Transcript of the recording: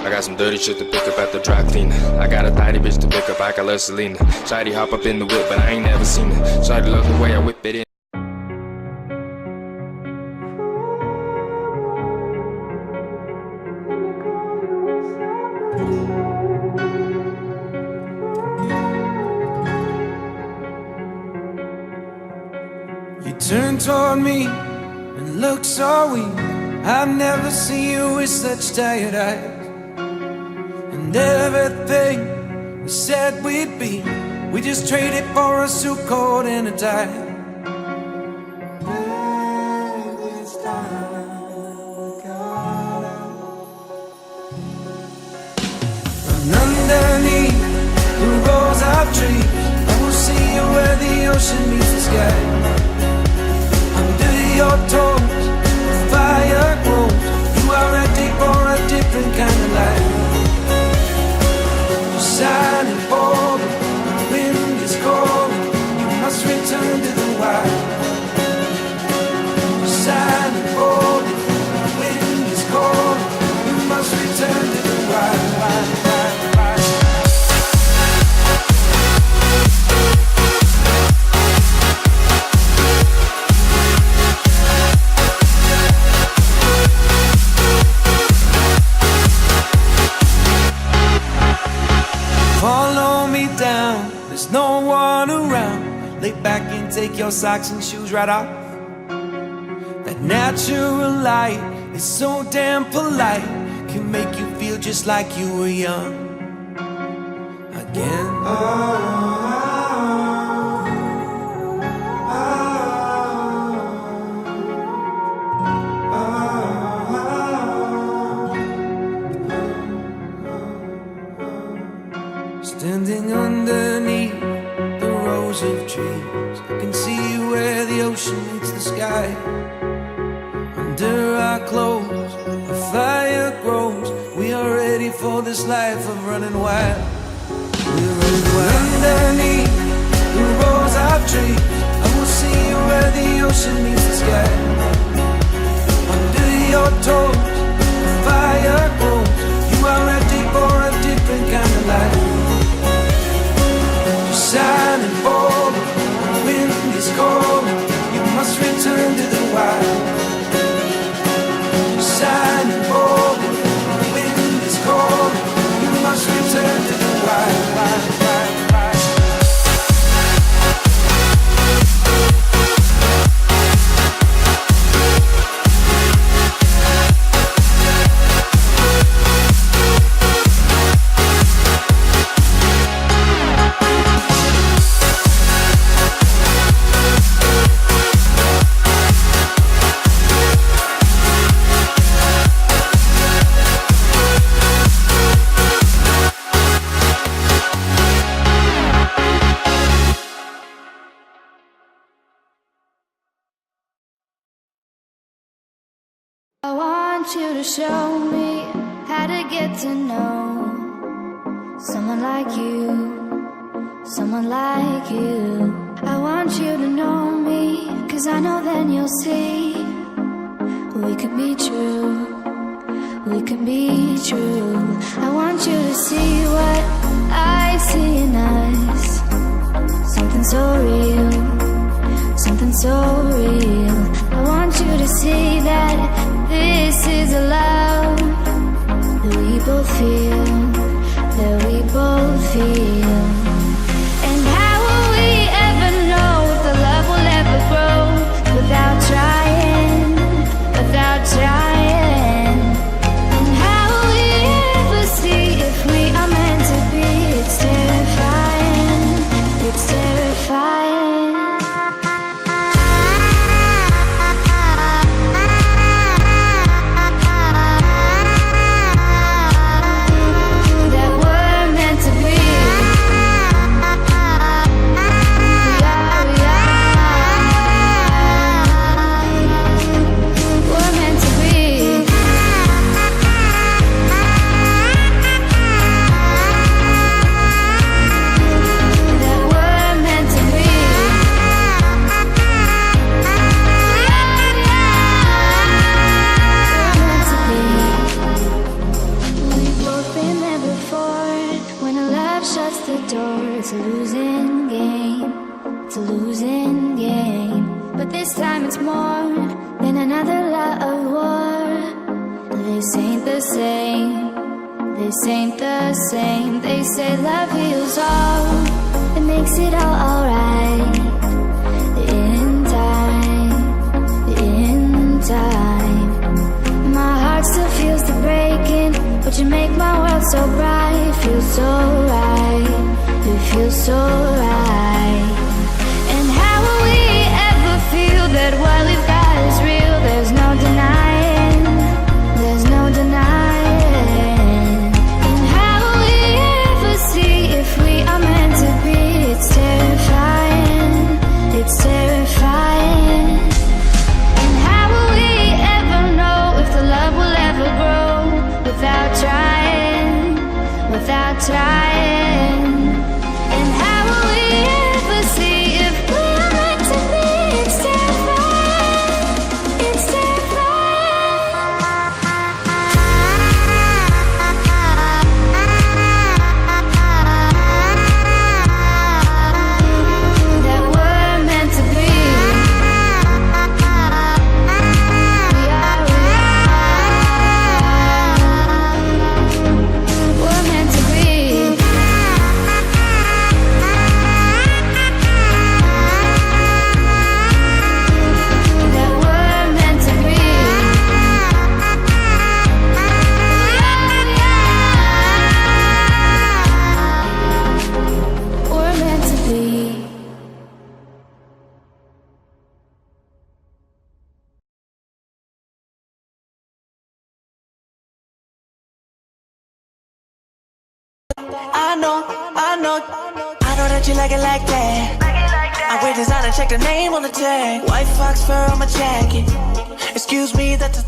I got some dirty shit to pick up at the dry cleaner. I got a tidy bitch to pick up, I got love Selena. Shawty hop up in the whip, but I ain't never seen her. Shawty love the way I whip it in. You turned toward me and looked so weak. I've never seen you with such tired eyes. And everything we said we'd be, we just traded for a suit coat and a tie. And underneath the rows of trees, I will see you where the ocean meets the sky. Under your toes, the fire grows. You are ready for a different kind of life. You're shining forward, the wind is cold. You must return to the wild. You're shining forward, the wind is cold. You must return to the wild, wild, wild, wild. Follow me down, there's no one around. Lay back and take your socks and shoes right off. That natural light is so damn polite, can make you feel just like you were young again. Standing underneath the rows of trees, I can see where the ocean meets the sky. Under our clothes, a fire grows. We are ready for this life of running wild. We're running wild. Underneath the rows of trees, I will see you where the ocean meets the sky. Under your toes, the fire grows. You are ready for a different kind of life. Shining forward, the wind is cold. You must return to the wild. Shining forward, the wind is cold. You must return to the wild, wild, wild, wild. I want you to show me how to get to know someone like you, someone like you. I want you to know me, 'cause I know then you'll see we could be true, we could be true. I want you to see what I see in us, something so real, something so real. I want you to see that this is a love that we both feel, that we both feel. And how will we ever know if the love will ever grow without trying, without trying? And how will we ever see if we are meant to be? It's terrifying, it's terrifying. That we're meant to be. it's a losing game, it's a losing game. But this time it's more than another love war. This ain't the same, this ain't the same. They say love heals all, it makes it all alright. In time, in time. My heart still feels the breaking, but you make my world so bright. Feels so right, it feels so right. And how will we ever feel that what we've got is real? There's no denying, there's no denying. And how will we ever see if we are meant to be? It's terrifying, it's terrifying. And how will we ever know if the love will ever grow without trying, without trying? And how will we ever see if we are meant to be? It's terrifying, it's terrifying. That we're meant to be. We are, we're meant to be. That we're meant to be. We're meant to be. I know that you like it like that. I wear designer, check the name on the tag. White fox fur on my jacket. Excuse me, that's a